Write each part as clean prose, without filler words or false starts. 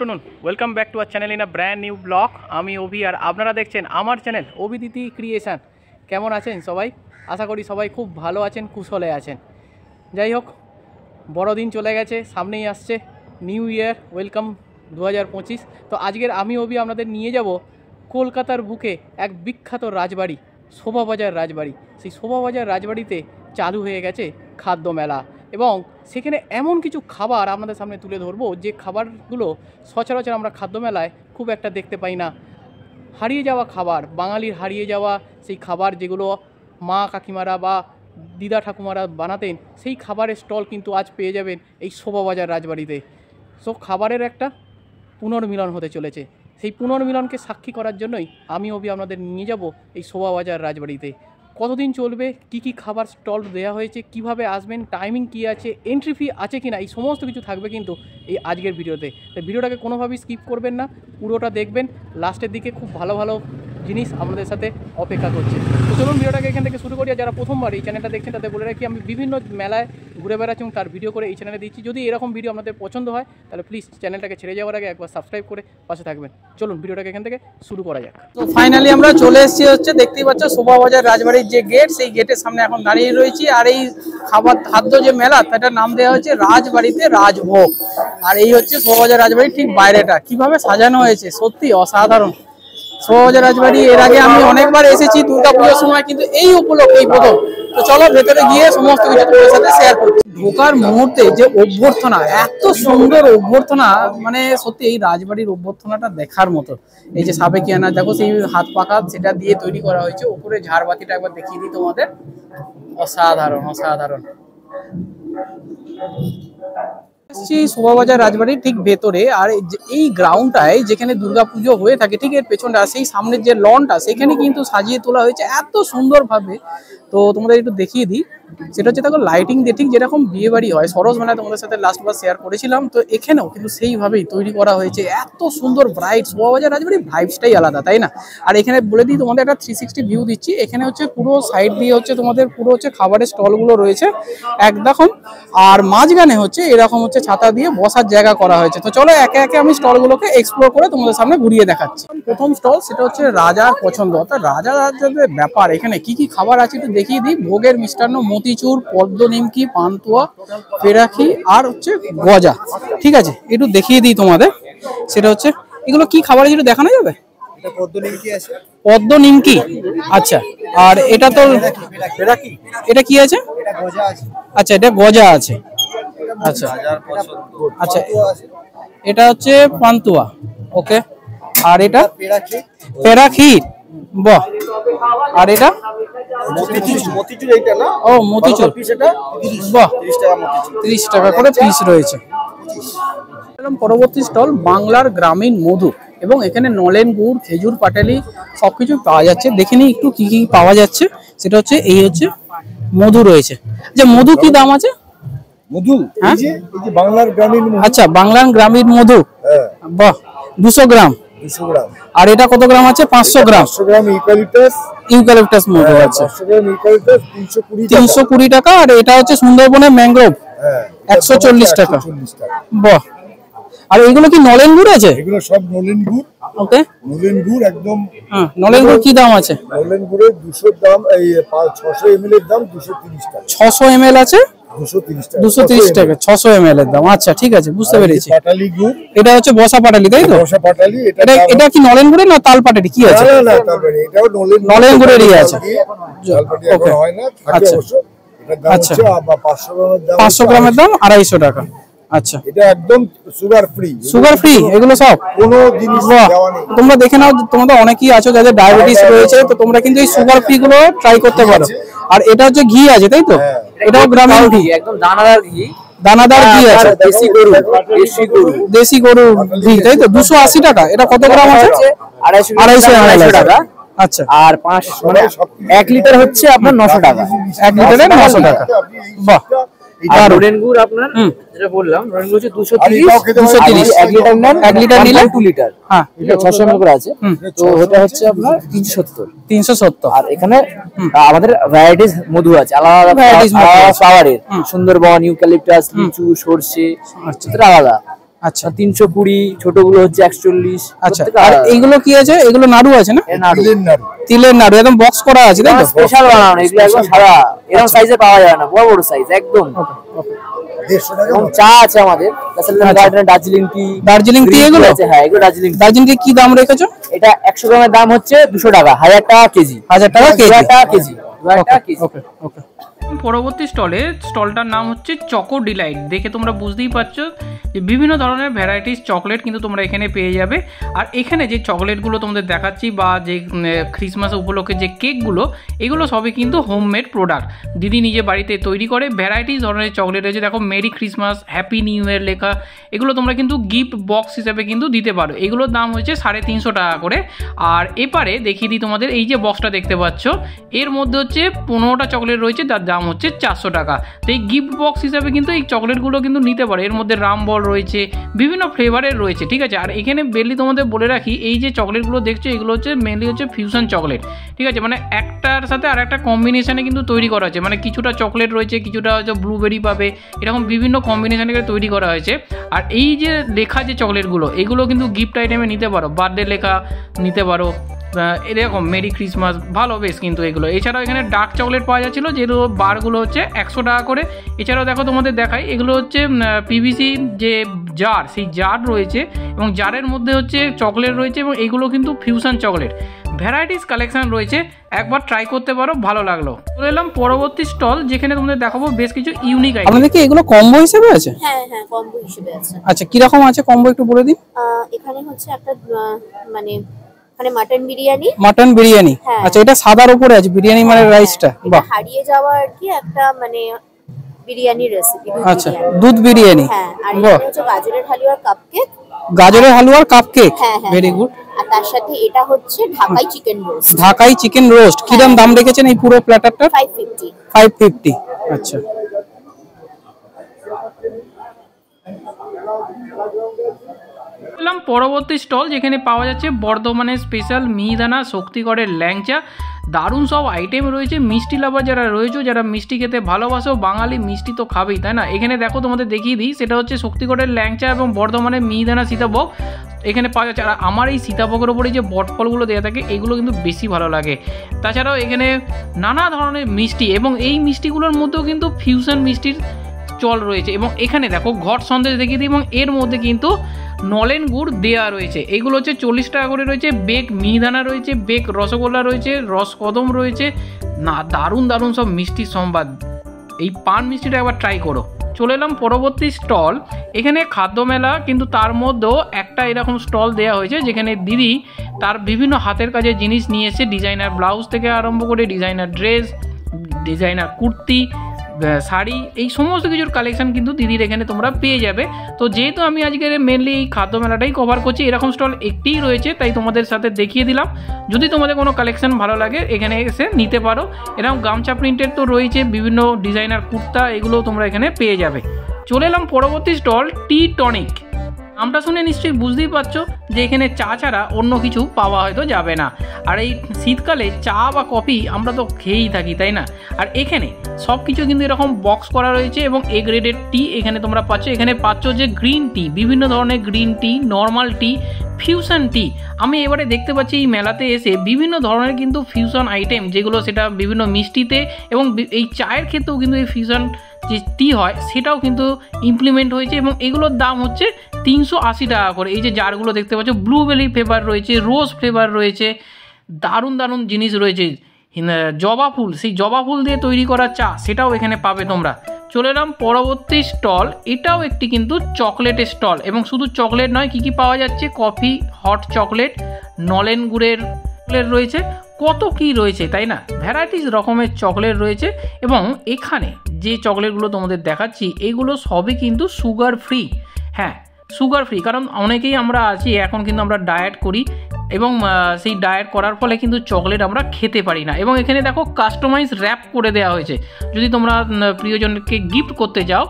Afternoon welcome back to our channel in a brand new blog आमी ओभी और आपनारा देखছেন আমার চ্যানেল অভিদিতি ক্রিয়েশন। কেমন আছেন সবাই? আশা করি সবাই খুব ভালো আছেন, কুশলে আছেন। যাই হোক, বড়দিন চলে গেছে, সামনেই আসছে নিউ ইয়ার। ওয়েলকাম 2025। তো আজকের আমি ওভি আপনাদের নিয়ে যাব কলকাতার বুকে এক বিখ্যাত রাজবাড়ি, শোভাবাজার রাজবাড়ি। সেই শোভাবাজার রাজবাড়িতে চালু হয়ে গেছে খাদ্য মেলা এবং সেখানে এমন কিছু খাবার আপনাদের সামনে তুলে ধরবো যে খাবারগুলো সচরাচর আমরা খাদ্য মেলায় খুব একটা দেখতে পাই না। হারিয়ে যাওয়া খাবার, বাঙালির হারিয়ে যাওয়া সেই খাবার যেগুলো মা কাকিমারা বা দিদা ঠাকুমারা বানাতেন, সেই খাবারের স্টল কিন্তু আজ পেয়ে যাবেন এই শোভাবাজার রাজবাড়িতে। সো খাবারের একটা পুনর্মিলন হতে চলেছে। সেই পুনর্মিলনকে সাক্ষী করার জন্যই আমি ওভি আপনাদের নিয়ে যাব এই শোভাবাজার রাজবাড়িতে। কতদিন চলবে, কি কি খাবার স্টল দেওয়া হয়েছে, কিভাবে আসবেন, টাইমিং কি আছে, এন্ট্রি ফি আছে কিনা, এই সমস্ত কিছু থাকবে কিন্তু এই আজকের ভিডিওতে। তাই ভিডিওটাকে কোনোভাবেই স্কিপ করবেন না, পুরোটা দেখবেন। লাস্টের দিকে খুব ভালো ভালো জিনিস আমাদের সাথে অপেক্ষা করছে। তো চলুন ভিডিওটাকে এখান থেকে শুরু করি। আর যারা প্রথমবার এই চ্যানেলটা দেখছেন তাদের বলে রাখি, আমি বিভিন্ন মেলায় ঘুরে বেড়াচ্ছি এবং তার ভিডিও করে এই চ্যানেলে দিচ্ছি। যদি এরকম ভিডিও আপনাদের পছন্দ হয় তাহলে প্লিজ চ্যানেলটাকে ছেড়ে যাওয়ার আগে একবার সাবস্ক্রাইব করে পাশে থাকবেন। চলুন ভিডিওটাকে এখান থেকে শুরু করা যাক। তো ফাইনালি আমরা চলে এসেছি দেখতেই পাচ্ছ শোভাবাজার রাজবাড়ির যে গেট, সেই গেটের সামনে এখন দাঁড়িয়ে রয়েছি। আর এই খাদ্য যে মেলা, তাটার নাম দেওয়া হচ্ছে রাজবাড়িতে রাজভোগ। আর এই হচ্ছে শোভাবাজার রাজবাড়ির ঠিক বাইরেটা, কিভাবে সাজানো হয়েছে সত্যি অসাধারণ। শোভাবাজার রাজবাড়ি এর আগে আমি অনেকবার এসেছি দুর্গাপুজোর সময়, কিন্তু এই উপলক্ষেই প্রথম। তো চলো ভেতরে গিয়ে সমস্ত কিছু তোমাদের সাথে শেয়ার করছি। ঢোকার মুহূর্তে যে অভ্যর্থনা, এত সুন্দর অভ্যর্থনা, মানে সত্যি এই রাজবাড়ির অভ্যর্থনাটা দেখার মতো। এই যে সাবেকিয়ানা দেখো, সেই হাত পাখা সেটা দিয়ে তৈরি করা হয়েছে। উপরে ঝাড়বাতিটা একবার দেখিয়ে দিই তোমাদের, অসাধারণ অসাধারণ। শোভাবাজার রাজবাড়ির ঠিক ভেতরে, আর এই গ্রাউন্ডটায় যেখানে দুর্গাপুজো হয়ে থাকে, ঠিক এর পেছনটা, সেই সামনের যে লনটা, সেখানে কিন্তু সাজিয়ে তোলা হয়েছে এত সুন্দরভাবে। তো তোমাদের একটু দেখিয়ে দিই, সেটা হচ্ছে দেখো লাইটিং দিয়ে, ঠিক যেরকম বিয়ে বাড়ি হয় সরোজ মেলায় তোমাদের সাথে লাস্টবার শেয়ার করেছিলাম, তো এখানেও কিন্তু সেইভাবেই তৈরি করা হয়েছে। এত সুন্দর ব্রাইট, শোভাবাজার রাজবাড়ির ভাইবসটাই আলাদা, তাই না? আর এখানে বলে দিই তোমাদের একটা 360 ভিউ দিচ্ছি। এখানে হচ্ছে পুরো সাইড দিয়ে হচ্ছে তোমাদের পুরো হচ্ছে খাবারের স্টলগুলো রয়েছে একরকম, আর মাঝখানে হচ্ছে এরকম হচ্ছে ছাতা দিয়ে বসার জায়গা করা হয়েছে। তো চলো একে একে আমি স্টলগুলোকে এক্সপ্লোর করে তোমাদের সামনে ঘুরিয়ে দেখাচ্ছি। প্রথম স্টল সেটা হচ্ছে রাজার পছন্দ, অর্থাৎ রাজাদের ব্যাপার। এখানে কি কি খাবার আছে একটু দেখিয়ে দিই। ভোগের মিষ্টান্ন, মতিচুর, পদ্ম নিমকি, পান্তুয়া, পেরাকি আর হচ্ছে গজা। ঠিক আছে, একটু দেখিয়ে দিই তোমাদের। সেটা হচ্ছে এগুলো কি খাবার আছে একটু দেখানো যাবে? পদ্ম নিমকি, আচ্ছা। আর এটা তো এটা কি আছে? আচ্ছা, এটা গজা আছে। আচ্ছা আচ্ছা, এটা হচ্ছে পান্তুয়া, ওকে। আর এটা পেরাকি, বাহ। আর এটা ও মতিচুর, বাহ, 30 টাকা করে পিস রয়েছে। পরবর্তী স্টল বাংলার গ্রামীণ মধু, এবং এখানে নলেন গুড়, খেজুর পাটালি সবকিছু পাওয়া যাচ্ছে। দেখে নিই একটু কি কি পাওয়া যাচ্ছে। সেটা হচ্ছে এই হচ্ছে মধু রয়েছে। যে মধু কি দাম আছে? মধু এই যে বাংলার গ্রামীণ মধু। আচ্ছা, বাংলার গ্রামীণ মধু, বাহ, 200 গ্রাম। আর এটা কত গ্রাম আছে? 500 গ্রাম। 500 গ্রাম ইউক্যালিপটাস মধু আছে, 320 টাকা। আর এটা হচ্ছে সুন্দরবনের ম্যানগ্রোভ, 140 টাকা, বাহ। আর এগুলো কি নলেন গুড় আছে? এগুলো সব নলেন গুড়, ওকে। নলেন গুড় একদম। হ্যাঁ, নলেন গুড় কি দাম আছে? নলেন গুড়ের 200 দাম, এই 600 ml এর দাম 230 টাকা। 600 ml আছে 230 টাকা। 230 টাকা, 600 ml এর দাম। আচ্ছা, ঠিক আছে, বুঝতে পেরেছি। পাটালি গুড়, এটা হচ্ছে বসা পাটালি, তাই তো? বসা পাটালি। এটা কি নলেন গুড়ের না তাল পাটালি কি আছে? না না, তালপাটি। এটাও নলেন গুড়েরই আছে। তালপাটি এখন হয় না, থাকে অবশ্য। এটা দাম হচ্ছে 500 গ্রামের দাম 250 টাকা। আচ্ছা, এটা একদম সুগার ফ্রি। সুগার ফ্রি এগুলো সব, কোনো জিনিস দেওয়া নেই। তোমরা দেখে নাও, তোমরা অনেকেই আছো যাদের ডায়াবেটিস রয়েছে, তো তোমরা কিন্তু এই সুগার ফ্রি গুলো ট্রাই করতে পারো। আর এটা হচ্ছে ঘি আছে, তাই তো? এটাও গ্রামীণ ঘি, একদম দানাদার ঘি। দানাদার ঘি আছে, দেশি গরু ঘি, তাই তো? 280 টাকা। এটা কত গ্রাম আছে? 250 টাকা। আচ্ছা, আর 1 লিটার হচ্ছে আপনার 900 টাকা। 1 লিটারে 900 টাকা, বাহ। আর নলেন গুড় আপনার যেটা বললাম, নলেন গুড় হচ্ছে 230 1 লিটার নেন, 1 লিটার নিলে 2 লিটার। হ্যাঁ, এটা 600 ml করে আছে, তো এটা হচ্ছে আপনার 370। আর এখানে আমাদের ভ্যারাইটিস মধু আছে, আলাদা আলাদা ফ্লাওয়ারের, সুন্দরবন, ইউক্যালিপটাস, লিচু, সরষে, এটা আলাদা। আচ্ছা 320, ছোটগুলো হচ্ছে 140। আচ্ছা, আর এইগুলো কি আছে? এগুলো নাড়ু আছে না? তিলের নাড়ু একদম বক্স করা আছে তাই তো? স্পেশাল বানানো, এগুলো একদম সাদা, এরকম সাইজে পাওয়া যায় না, বড় বড় সাইজ একদম। এবং চা আছে আমাদের দার্জিলিং টি। দার্জিলিং টি এগুলো আছে? হ্যাঁ, এগুলো দার্জিলিং। দার্জিলিং টি কি দাম রেখেছো? এটা 100 গ্রামের দাম হচ্ছে 200 টাকা, 1000 টাকা কেজি। 1000 টাকা কেজি? 1000 টাকা কেজি, 1000 টাকা কেজি। ওকে ওকে। পরবর্তী স্টলটার নাম হচ্ছে চকো ডিলাইট। দেখে তোমরা বুঝতেই পারছো যে বিভিন্ন ধরনের ভ্যারাইটিস চকলেট কিন্তু তোমরা এখানে পেয়ে যাবে। আর এখানে যে চকলেটগুলো তোমাদের দেখাচ্ছি বা যে ক্রিসমাস উপলক্ষে যে কেকগুলো, এগুলো সবই কিন্তু হোমমেড প্রোডাক্ট, দিদি নিজে বাড়িতে তৈরি করে। ভ্যারাইটিস ধরনের চকলেট রয়েছে, দেখো merry Christmas, happy new year লেখা। এগুলো তোমরা কিন্তু গিফট বক্স হিসেবে কিন্তু দিতে পারো। এগুলোর দাম হচ্ছে 350 টাকা করে। আর এপারে দেখিয়ে দিই তোমাদের, এই যে বক্সটা দেখতে পাচ্ছ, এর মধ্যে হচ্ছে 15টা চকলেট রয়েছে, তার দাম হচ্ছে 400 টাকা। তো এই গিফট বক্স হিসাবে কিন্তু এই চকলেটগুলো কিন্তু নিতে পারে। এর মধ্যে রাম বল রয়েছে, বিভিন্ন ফ্লেভারের রয়েছে, ঠিক আছে। আর এখানে বেলি তোমাদের বলে রাখি, এই যে চকলেটগুলো দেখছো এগুলো হচ্ছে মেনলি হচ্ছে ফিউশন চকলেট, ঠিক আছে। মানে একটার সাথে আর একটা কম্বিনেশনে কিন্তু তৈরি করা হয়েছে। মানে কিছুটা চকলেট রয়েছে, কিছুটা হচ্ছে ব্লুবেরি পাবে, এরকম বিভিন্ন কম্বিনেশনে তৈরি করা হয়েছে। আর এই যে লেখা যে চকলেটগুলো, এগুলো কিন্তু গিফট আইটেমে নিতে পারো, বার্থডে লেখা নিতে পারো, এরকম মেরি ক্রিসমাস, ভালো বেশ কিন্তু এগুলো। এছাড়াও এখানে ডার্ক চকলেট পাওয়া যাচ্ছিলো, যেগুলো বারগুলো হচ্ছে 100 টাকা করে। এছাড়াও দেখো তোমাদের দেখাই, এগুলো হচ্ছে পিভিসি যে জার, সেই জার রয়েছে এবং জারের মধ্যে হচ্ছে চকলেট রয়েছে এবং এগুলো কিন্তু ফিউশন চকলেট। ভ্যারাইটিস কালেকশন রয়েছে, একবার ট্রাই করতে পারো, ভালো লাগলো। চলে এলাম পরবর্তী স্টল, যেখানে তোমাদের দেখাবো বেশ কিছু ইউনিক আইটেম। আপনাদের কি এগুলো কম্বো হিসেবে আছে? হ্যাঁ হ্যাঁ, কম্বো হিসেবে আছে। আচ্ছা, কি রকম আছে কম্বো একটু বলে দিন। এখানে হচ্ছে একটা মানে মাটন বিরিয়ানি। মাটন বিরিয়ানি, আচ্ছা, এটা সাদার উপরে আছে বিরিয়ানি মানে রাইসটা। বাহ, হারিয়ে যাওয়া আর কি একটা মানে বিরিয়ানি রেসিপি। আচ্ছা, দুধ বিরিয়ানি। হ্যাঁ, আর এটা হচ্ছে গাজরের হালুয়ার কাপকেক। গাজরের হালুয়ার কাপকেক, ভেরি গুড। আর তার সাথে এটা হচ্ছে ঢাকাই চিকেন রোস্ট। ঢাকাই চিকেন রোস্ট কিরকম দাম রেখেছেন এই পুরো প্ল্যাটারটা? 550। 550, আচ্ছা। পরবর্তী স্টল, যেখানে পাওয়া যাচ্ছে বর্ধমানের স্পেশাল মিহিদানা শক্তিগড়ের ল্যাংচা। দারুণ সব আইটেম রয়েছে। মিষ্টি লাভার যারা রয়েছে, যারা মিষ্টি খেতে ভালোবাসো, বাঙালি মিষ্টি তো খাবেই, তাই না। এখানে দেখো তোমাদের দেখিয়ে দিই, সেটা হচ্ছে শক্তিগড়ের ল্যাংচা এবং বর্ধমানের মিহিদানা সীতাভোগ এখানে পাওয়া যাচ্ছে। আর আমার এই সীতাভোগের ওপরে যে বটফলগুলো দেওয়া থাকে, এগুলো কিন্তু বেশি ভালো লাগে। তাছাড়াও এখানে নানা ধরনের মিষ্টি এবং এই মিষ্টিগুলোর মধ্যেও কিন্তু ফিউশন মিষ্টির চল রয়েছে। এবং এখানে দেখো ঘট সন্দেশ দেখিয়ে দিই, এবং এর মধ্যে কিন্তু নলেন গুড় দেওয়া রয়েছে। এইগুলো হচ্ছে 40 টাকা করে রয়েছে। বেক মিহিদানা রয়েছে, বেক রসগোল্লা রয়েছে, রসকদম রয়েছে। না, দারুণ দারুণ সব মিষ্টির সম্বাদ। এই পান মিষ্টিটা একবার ট্রাই করো। চলে এলাম পরবর্তী স্টল, এখানে খাদ্য মেলা, কিন্তু তার মধ্যেও একটা এরকম স্টল দেওয়া হয়েছে, যেখানে দিদি তার বিভিন্ন হাতের কাজের জিনিস নিয়ে এসে, ডিজাইনার ব্লাউজ থেকে আরম্ভ করে designer dress, designer kurti, sari, এই সমস্ত কিছুর কালেকশন কিন্তু দিদির এখানে তোমরা পেয়ে যাবে। তো যেহেতু আমি আজকে মেনলি এই খাদ্য মেলাটাই কভার করছি, এরকম স্টল একটিই রয়েছে, তাই তোমাদের সাথে দেখিয়ে দিলাম। যদি তোমাদের কোনো কালেকশন ভালো লাগে, এখানে এসে নিতে পারো। এরকম গামছা প্রিন্টের তো রয়েছে, বিভিন্ন ডিজাইনার কুর্তা, এগুলো তোমরা এখানে পেয়ে যাবে। চলে এলাম পরবর্তী স্টল, টি টনিক। নামটা শুনে নিশ্চয়ই বুঝতেই পারছো যে এখানে চা ছাড়া অন্য কিছু পাওয়া হয়তো যাবে না। আর এই শীতকালে চা বা কফি আমরা তো খেয়েই থাকি, তাই না। আর এখানে সব কিছু কিন্তু এরকম বক্স করা রয়েছে এবং এ গ্রেডের টি এখানে তোমরা পাচ্ছ। এখানে পাচ্ছ যে গ্রিন টি, বিভিন্ন ধরনের গ্রিন টি, নর্মাল টি, ফিউশন টি। আমি এবারে দেখতে পাচ্ছি এই মেলাতে এসে বিভিন্ন ধরনের কিন্তু ফিউশন আইটেম, যেগুলো সেটা বিভিন্ন মিষ্টিতে এবং এই চায়ের ক্ষেত্রেও কিন্তু এই ফিউশন যে টি হয় সেটাও কিন্তু ইমপ্লিমেন্ট হয়েছে। এবং এগুলোর দাম হচ্ছে 380 টাকা করে। এই যে জারগুলো দেখতে পাচ্ছ, ব্লুবেরি ফ্লেভার রয়েছে, রোজ ফ্লেভার রয়েছে, দারুণ দারুণ জিনিস রয়েছে। জবা ফুল, সেই জবা ফুল দিয়ে তৈরি করা চা, সেটাও এখানে পাবে তোমরা। চলে এলাম পরবর্তী স্টল, এটাও একটি কিন্তু চকলেটের স্টল। এবং শুধু চকলেট নয়, কি কি পাওয়া যাচ্ছে, কফি, হট চকলেট, নলেন গুড়ের রয়েছে, কত কি রয়েছে, তাই না। ভ্যারাইটিস রকমের চকলেট রয়েছে। এবং এখানে যে চকলেটগুলো তোমাদের দেখাচ্ছি, এগুলো সবই কিন্তু সুগার ফ্রি। হ্যাঁ, সুগার ফ্রি, কারণ অনেকেই আমরা আছি এখন কিন্তু আমরা ডায়েট করি, এবং সেই ডায়েট করার ফলে কিন্তু চকলেট আমরা খেতে পারি না। এবং এখানে দেখো কাস্টমাইজ র্যাপ করে দেওয়া হয়েছে, যদি তোমরা প্রিয়জনকে গিফট করতে চাও,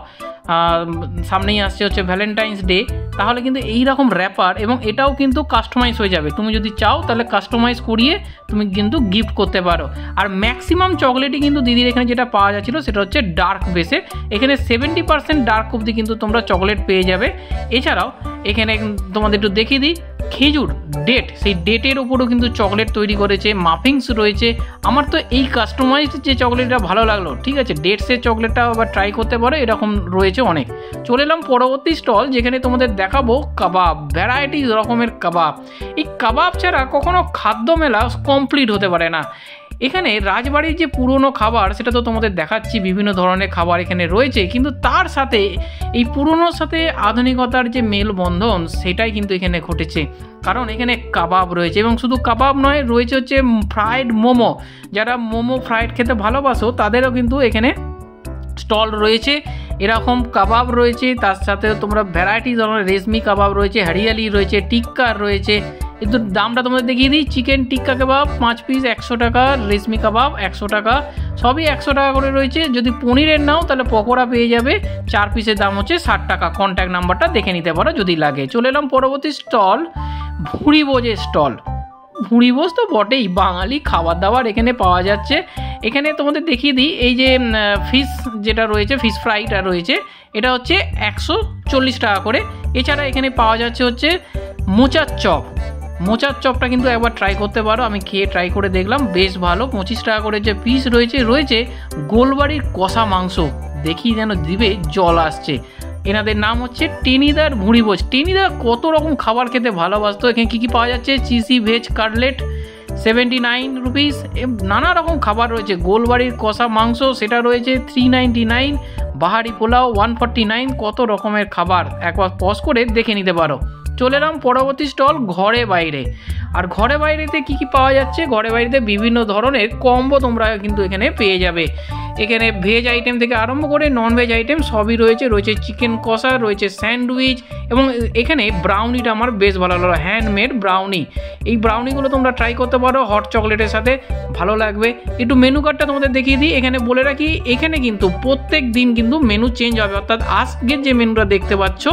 সামনেই আসছে হচ্ছে ভ্যালেন্টাইন্স ডে, তাহলে কিন্তু এই রকম র্যাপার এবং এটাও কিন্তু কাস্টমাইজ হয়ে যাবে। তুমি যদি চাও তাহলে কাস্টমাইজ করিয়ে তুমি কিন্তু গিফট করতে পারো। আর ম্যাক্সিমাম চকলেটই কিন্তু দিদির এখানে যেটা পাওয়া যাচ্ছিলো সেটা হচ্ছে ডার্ক বেসের। এখানে 70% ডার্ক অবধি কিন্তু তোমরা চকলেট পেয়ে যাবে। এছাড়াও এখানে তোমাদের একটু দেখিয়ে দিই, খেজুর ডেট, সেই ডেটের ওপরও কিন্তু চকলেট তৈরি করেছে, মাফিংস রয়েছে। আমার তো এই কাস্টমাইজড যে চকলেটটা ভালো লাগলো। ঠিক আছে, ডেটসের চকলেটটা আবার ট্রাই করতে পারো, এরকম রয়েছে অনেক। চলে এলাম পরবর্তী স্টল, যেখানে তোমাদের দেখাবো কাবাব, ভ্যারাইটি রকমের কাবাব। এই কাবাব ছাড়া কখনো খাদ্য মেলা কমপ্লিট হতে পারে না। এখানে রাজবাড়ির যে পুরনো খাবার সেটা তো তোমাদের দেখাচ্ছি, বিভিন্ন ধরনের খাবার এখানে রয়েছে, কিন্তু তার সাথে এই পুরনোর সাথে আধুনিকতার যে মেলবন্ধন সেটাই কিন্তু এখানে ঘটেছে। কারণ এখানে কাবাব রয়েছে, এবং শুধু কাবাব নয়, রয়েছে হচ্ছে ফ্রাইড মোমো। যারা মোমো ফ্রাইড খেতে ভালোবাসো তাদেরও কিন্তু এখানে স্টল রয়েছে। এরকম কাবাব রয়েছে, তার সাথে তোমরা ভ্যারাইটি ধরনের রেশমি কাবাব রয়েছে, হরিয়ালি রয়েছে, টিক্কা রয়েছে। কিন্তু দামটা তোমাদের দেখিয়ে দিই, চিকেন টিক্কা কাবাব 5 পিস 100 টাকা, রেশমি কাবাব 100 টাকা, সবই 100 টাকা করে রয়েছে। যদি পনিরের নাও তাহলে পকোড়া পেয়ে যাবে, 4 পিসের দাম হচ্ছে 60 টাকা। কন্ট্যাক্ট নাম্বারটা দেখে নিতে পারো যদি লাগে। চলে এলাম পরবর্তী স্টল, ভুঁড়িভোজের স্টল। ভুঁড়িভোজ তো বটেই, বাঙালি খাবার দাবার এখানে পাওয়া যাচ্ছে। এখানে তোমাদের দেখিয়ে দিই, এই যে ফিশ যেটা রয়েছে, ফিশ ফ্রাইটা রয়েছে, এটা হচ্ছে 140 টাকা করে। এছাড়া এখানে পাওয়া যাচ্ছে হচ্ছে মোচার চপ। মোচার চপটা কিন্তু একবার ট্রাই করতে পারো, আমি খেয়ে ট্রাই করে দেখলাম, বেশ ভালো। 25 টাকা করে যে পিস রয়েছে। রয়েছে গোলবাড়ির কষা মাংস, দেখি যেন দিবে জল আসছে। এনাদের নাম হচ্ছে টেনিদার ভুঁড়িভোজ। টেনিদা কত রকম খাবার খেতে ভালোবাসতো। এখানে কী কী পাওয়া যাচ্ছে, চিজি ভেজ কাটলেট 79 রুপিস, নানা রকম খাবার রয়েছে। গোলবাড়ির কষা মাংস সেটা রয়েছে 399, বাহারি পোলাও 149, কত রকমের খাবার একবার পজ করে দেখে নিতে পারো। চলে এলাম পরবর্তী স্টল, ঘরে বাইরে। আর ঘরে বাইরেতে কি কি পাওয়া যাচ্ছে, ঘরে বাইরেতে বিভিন্ন ধরনের কম্বো তোমরা কিন্তু এখানে পেয়ে যাবে। এখানে ভেজ আইটেম থেকে আরম্ভ করে নন ভেজ আইটেম সবই রয়েছে। রয়েছে চিকেন কষা, রয়েছে স্যান্ডউইচ, এবং এখানে ব্রাউনিটা আমার বেশ ভালো লাগলো, হ্যান্ডমেড ব্রাউনি। এই ব্রাউনিগুলো তোমরা ট্রাই করতে পারো হট চকলেটের সাথে, ভালো লাগবে। একটু মেনু কার্ডটা তোমাদের দেখিয়ে দিই। এখানে বলে রাখি, এখানে কিন্তু প্রত্যেক দিন কিন্তু মেনু চেঞ্জ হবে, অর্থাৎ আজকের যে মেনুটা দেখতে পাচ্ছ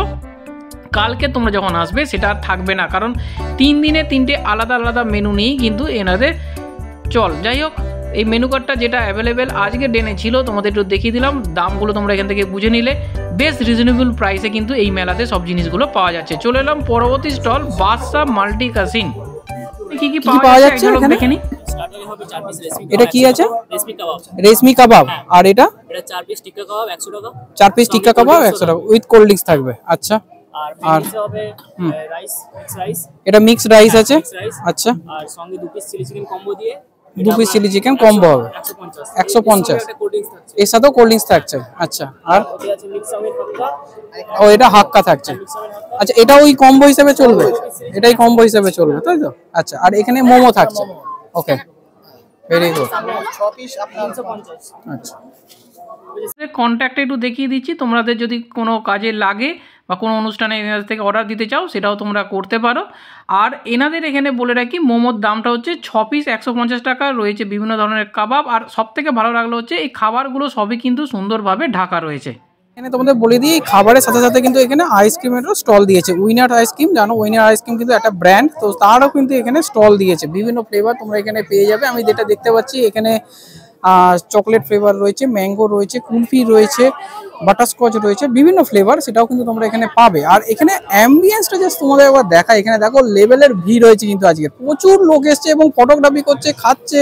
কালকে তোমরা যখন আসবে সেটা আর থাকবে না, কারণ 3 দিনে 3টে আলাদা আলাদা মেনু নিয়েই কিন্তু এনাদের চল। যাই হোক, এই মেনু কার্ডটা যেটা অ্যাভেলেবেল আজকের ডেনে ছিল তোমাদের একটু দেখিয়ে দিলাম। দামগুলো তোমরা এখান থেকে বুঝে নিলে, বেশ রিজনেবল প্রাইসে কিন্তু এই মেলাতে সব জিনিসগুলো পাওয়া যাচ্ছে। চলে এলাম পরবর্তী স্টল, বাদশা মাল্টি কাসিন। কি কি পাওয়া যাচ্ছে দেখে নি। এটা কি আছে, রেশমি কাবাব। আর এটা 4 পিস টিক্কা কাবাব 100 টাকা, 4 পিস টিক্কা কাবাব 100 টাকা, উইথ কোল্ড ড্রিঙ্কস থাকবে। আচ্ছা, আর হবে রাইস, মিক্স রাইস, এটা মিক্স রাইস আছে। আচ্ছা, আর সঙ্গে 2 পিস চিলি চিকেন কম্বো দিয়ে 2 পিস চিলি চিকেন কম্বো হবে 150, এর সাথেও কোল্ড ড্রিঙ্কস থাকছে। আচ্ছা, আর ও এটা হাক্কা থাকছে। আচ্ছা, এটা ওই কম্বো হিসেবে চলবে, এটাই কম্বো হিসেবে চলবে, তাই তো? আচ্ছা, আর এখানে মোমো থাকছে। ওকে, ভেরি গুড। 6 পিস 350। আচ্ছা, কন্ট্যাক্টে একটু দেখিয়ে দিচ্ছি, তোমাদের যদি কোনো কাজে লাগে বা কোনো অনুষ্ঠানে এনাদের থেকে অর্ডার দিতে চাও সেটাও তোমরা করতে পারো। আর এনাদের এখানে বলে রাখি, মোমোর দামটা হচ্ছে 6 পিস 150 টাকা। রয়েছে বিভিন্ন ধরনের কাবাব, আর সবথেকে ভালো লাগলো হচ্ছে এই খাবারগুলো সবই কিন্তু সুন্দরভাবে ঢাকা রয়েছে। এখানে তোমাদের বলে দিই, খাবারের সাথে সাথে কিন্তু এখানে আইসক্রিমেরও স্টল দিয়েছে। উইনার আইসক্রিম, জানো উইনার আইসক্রিম কিন্তু একটা ব্র্যান্ড, তো তারও কিন্তু এখানে স্টল দিয়েছে। বিভিন্ন ফ্লেভার তোমরা এখানে পেয়ে যাবে। আমি যেটা দেখতে পাচ্ছি এখানে চকলেট ফ্লেভার রয়েছে, ম্যাঙ্গো রয়েছে, কুলফি রয়েছে, বাটারস্কচ রয়েছে, বিভিন্ন ফ্লেভার, সেটাও কিন্তু তোমরা এখানে পাবে। আর এখানে অ্যাম্বিয়েন্সটা জাস্ট তোমাদের একবার দেখা, এখানে দেখো লেভেলের ভিড় হয়েছে কিন্তু আজকে, প্রচুর লোক এসছে এবং ফটোগ্রাফি করছে, খাচ্ছে,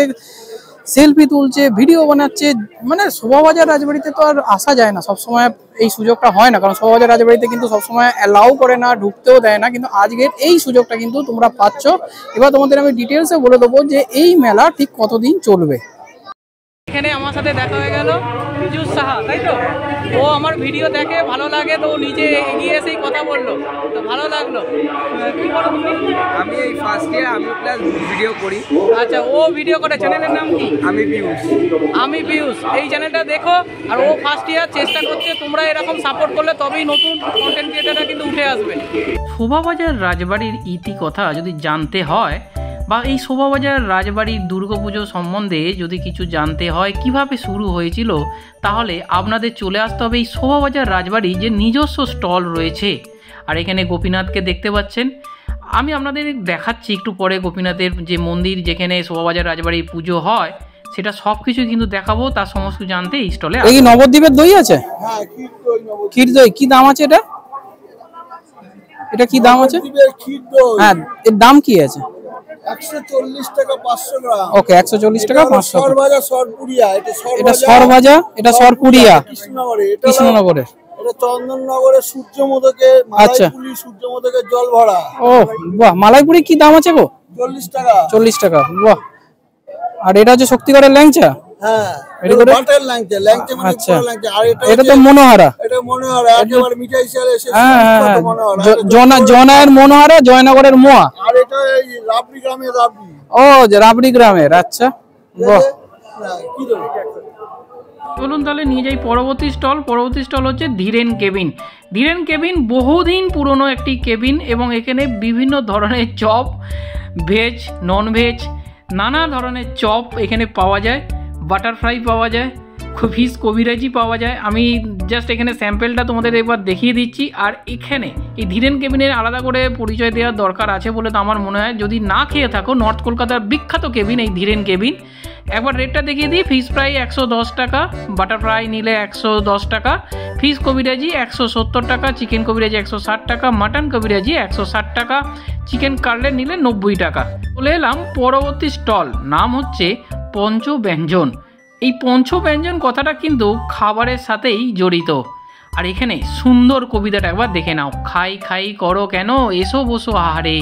সেলফি তুলছে, ভিডিও বানাচ্ছে। মানে শোভাবাজার রাজবাড়িতে তো আর আসা যায় না, সবসময় এই সুযোগটা হয় না, কারণ শোভাবাজার রাজবাড়িতে কিন্তু সবসময় অ্যালাউ করে না, ঢুকতেও দেয় না, কিন্তু আজকের এই সুযোগটা কিন্তু তোমরা পাচ্ছ। এবার তোমাদের আমি ডিটেলসে বলে দেবো যে এই মেলা ঠিক কতদিন চলবে। এখানে আমার সাথে দেখা হয়ে গেল পীযুষ সাহা, তাই তো? ও আমার ভিডিও দেখে, ভালো লাগে, তো নিজে এগিয়ে এসেই কথা বললো, তো ভালো লাগলো। কি করো তুমি? আমি এই ফার্স্ট ইয়ার, আমি প্লাস ভিডিও করি। আচ্ছা, ও ভিডিও করে, চ্যানেলের নাম কি? আমি পিউষ। আমি পিউষ। এই চ্যানেলটা দেখো, আর ও ফার্স্ট ইয়ার চেষ্টা করছে, তোমরা এরকম সাপোর্ট করলে তবেই নতুন কন্টেন্ট ক্রিয়েটাররা কিন্তু উঠে আসবে। শোভাবাজার রাজবাড়ির ইতি কথা যদি জানতে হয়, বা এই শোভাবাজার রাজবাড়ির দুর্গাপুজো সম্বন্ধে যদি কিছু জানতে হয়, কিভাবে শুরু হয়েছিল, তাহলে আপনাদের চলে আসতে হবে এই শোভাবাজার রাজবাড়ি যে নিজস্ব স্টল রয়েছে। আর এখানে গোপীনাথকে দেখতে পাচ্ছেন, আমি আপনাদের দেখাচ্ছি একটু পরে গোপীনাথের যে মন্দির যেখানে শোভাবাজার রাজবাড়ি পুজো হয়, সেটা সব কিছু কিন্তু দেখাবো। তার সমস্ত জানতে এই স্টলে। এই নবদ্বীপের দই আছে? হ্যাঁ, ক্ষীর দই কি দাম আছে এটা? এটা কি দাম আছে? ক্ষীর দই, হ্যাঁ, এর দাম কি আছে? 140 টাকা 500 গ্রাম। ওকে, 140 টাকা 500। সরভাজা সরপুরিয়া, এটা সরভাজা, এটা সরপুরিয়া কৃষ্ণনগরে। কৃষ্ণনগরের। এটা চন্দননগরের সূর্যমোদকে, মালাইপুরি সূর্যমোদকের জল ভরা। ও বাহ, মালাইপুরি কি দাম আছে গো? 40 টাকা। 40 টাকা, বাহ। আর এটা হচ্ছে শক্তিগড়ের ল্যাংচা। হ্যাঁ, এটা করে বাটার ল্যাংচা, ল্যাংচা মানে আচ্ছা, পুরো ল্যাংচা। আর এটা তো মনোহারা। এটা মনোহারা, একেবারে মিঠাই চাল এসে হ্যাঁ, মনোহারা। জনায়ের মনোহারা, জয়নগরের মোয়া। আর এটা এই রাবড়ি গ্রামের রাবড়ি। ও, যে রাবড়ি গ্রামের। আচ্ছা, বাহ। কি দেব? চলুন তাহলে নিয়ে যাই পরবর্তী স্টল। পরবর্তী স্টল হচ্ছে ধীরেন কেবিন। ধীরেন কেবিন বহুদিন পুরনো একটি কেবিন, এবং এখানে বিভিন্ন ধরনের চপ, ভেজ, নন ভেজ, নানা ধরনের চপ এখানে পাওয়া যায়। বাটারফ্রাই পাওয়া যায়, ফিশ কবিরাজি পাওয়া যায়। আমি জাস্ট এখানে স্যাম্পেলটা তোমাদের একবার দেখিয়ে দিচ্ছি। আর এখানে এই ধীরেন কেবিনের আলাদা করে পরিচয় দেওয়ার দরকার আছে বলে তো আমার মনে হয়। যদি না খেয়ে থাকো, নর্থ কলকাতার বিখ্যাত কেবিন এই ধীরেন কেবিন। একবার রেটটা দেখিয়ে দিই। ফিশ ফ্রাই 110 টাকা, বাটারফ্রাই নিলে 110 টাকা, ফিশ কবিরাজি 170 টাকা, চিকেন কবিরাজি 160 টাকা, মাটন কবিরাজি 160 টাকা, চিকেন কাটলেট নিলে 90 টাকা। চলে এলাম পরবর্তী স্টল, নাম হচ্ছে পঞ্চব্যঞ্জন। এই পঞ্চব্যঞ্জন কথাটা কিন্তু খাবারের সাথেই জড়িত। আর এখানে সুন্দর কবিতাটা একবার দেখে নাও। খাই খাই করো কেন, এসো বসো আহারে,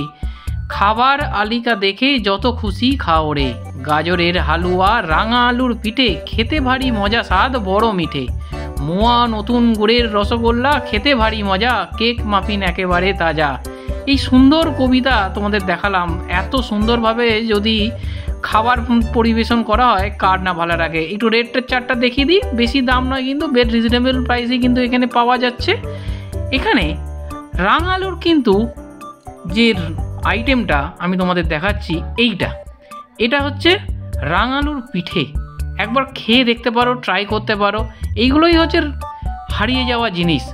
খাবার আলিকা দেখে যত খুশি খাও রে, গাজরের হালুয়া, রাঙা আলুর পিঠে, খেতে ভারী মজা, স্বাদ বড় মিঠে, মোয়া নতুন গুড়ের রসগোল্লা, খেতে ভারী মজা, কেক মাফিন একেবারে তাজা। এই সুন্দর কবিতা তোমাদের দেখালাম। এত সুন্দরভাবে যদি খাবার পরিবেশন করা হয়, কার না ভালো লাগে। একটু রেটের চার্টটা দেখিয়ে দিই। বেশি দাম নয় কিন্তু, বেশ রিজনেবল প্রাইসে কিন্তু এখানে পাওয়া যাচ্ছে। এখানে রাঙালুর কিন্তু যে আইটেমটা আমি তোমাদের দেখাচ্ছি, এটা হচ্ছে রাঙালুর পিঠে। একবার খেয়ে দেখতে পারো, ট্রাই করতে পারো। এইগুলোই হচ্ছে হারিয়ে যাওয়া জিনিস।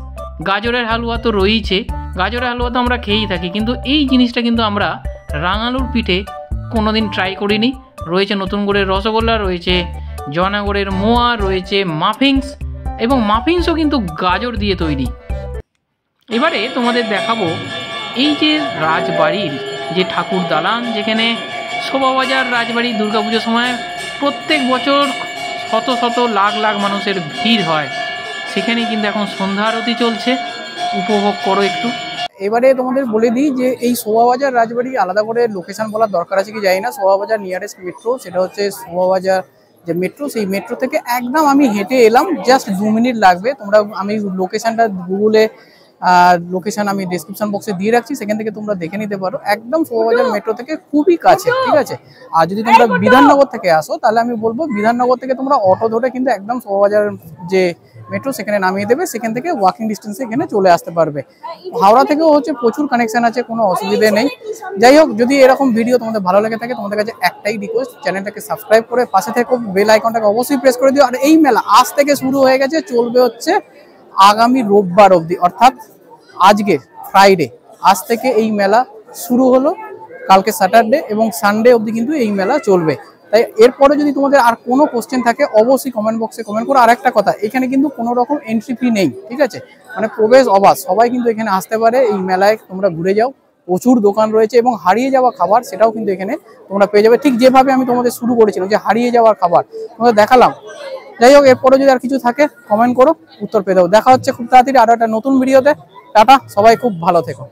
গাজরের হালুয়া তো রয়েছে, গাজরের হালুয়া তো আমরা খেয়েই থাকি, কিন্তু এই জিনিসটা কিন্তু আমরা রাঙালুর পিঠে কোনোদিন ট্রাই করিনি। রয়েছে নতুন গুড়ের রসগোল্লা, রয়েছে জয়নগরের মোয়া, রয়েছে মাফিংস, এবং মাফিংসও কিন্তু গাজর দিয়ে তৈরি। এবারে তোমাদের দেখাবো এই যে রাজবাড়ির যে ঠাকুর দালান, যেখানে শোভাবাজার রাজবাড়ি দুর্গাপুজোর সময় প্রত্যেক বছর শত শত লাখ লাখ মানুষের ভিড় হয়। সেখানে কিন্তু এখন সন্ধ্যা আরতি চলছে, উপভোগ করো একটু। এবারে তোমাদের বলে দিই যে এই শোভাবাজার রাজবাড়ি আলাদা করে লোকেশন বলার দরকার আছে কি জানি না। শোভাবাজার নিয়ারেস্ট মেট্রো, সেটা হচ্ছে শোভাবাজার যে মেট্রো, সেই মেট্রো থেকে একদম আমি হেঁটে এলাম, জাস্ট 2 মিনিট লাগবে। আমি লোকেশনটা গুগলে লোকেশন আমি ডেসক্রিপশন বক্সে দিয়ে রাখছি, সেখান থেকে তোমরা দেখে নিতে পারো। একদম শোভাবাজার মেট্রো থেকে খুবই কাছে, ঠিক আছে। আর যদি তোমরা বিধাননগর থেকে আসো, তাহলে আমি বলবো বিধাননগর থেকে তোমরা অটো ধরে কিন্তু একদম শোভাবাজার যে মেট্রো সেখানে নামিয়ে দেবে, সেখান থেকে ওয়াকিং ডিস্টেন্সে এখানে চলে আসতে পারবে। হাওড়া থেকেও হচ্ছে প্রচুর কানেকশন আছে, কোনো অসুবিধে নেই। যাই হোক, যদি এরকম ভিডিও তোমাদের ভালো লেগে থাকে, তোমাদের কাছে একটাই রিকোয়েস্ট, চ্যানেলটাকে সাবস্ক্রাইব করে পাশে থেকে বেল আইকনটাকে অবশ্যই প্রেস করে দিও। আর এই মেলা আজ থেকে শুরু হয়ে গেছে, চলবে হচ্ছে আগামী রোববার অবধি, অর্থাৎ আজকে ফ্রাইডে। আজ থেকে এই মেলা শুরু হলো, কালকে স্যাটারডে এবং সানডে অবধি কিন্তু এই মেলা চলবে। তাই এরপরে যদি তোমাদের আর কোনো কোশ্চেন থাকে, অবশ্যই কমেন্ট বক্সে কমেন্ট করো। আর একটা কথা, এখানে কিন্তু কোনো রকম এন্ট্রি ফি নেই, ঠিক আছে। মানে প্রবেশ অবাধ, সবাই কিন্তু এখানে আসতে পারে। এই মেলায় তোমরা ঘুরে যাও, প্রচুর দোকান রয়েছে, এবং হারিয়ে যাওয়া খাবার সেটাও কিন্তু এখানে তোমরা পেয়ে যাবে। ঠিক যেভাবে আমি তোমাদের শুরু করেছিলাম যে হারিয়ে যাওয়ার খাবার তোমাদের দেখালাম। যাই হোক, এরপরে যদি আর কিছু থাকে কমেন্ট করো, উত্তর পেয়ে দেবো। দেখা হচ্ছে খুব তাড়াতাড়ি আরো একটা নতুন ভিডিওতে। টাটা, সবাই খুব ভালো থেকো।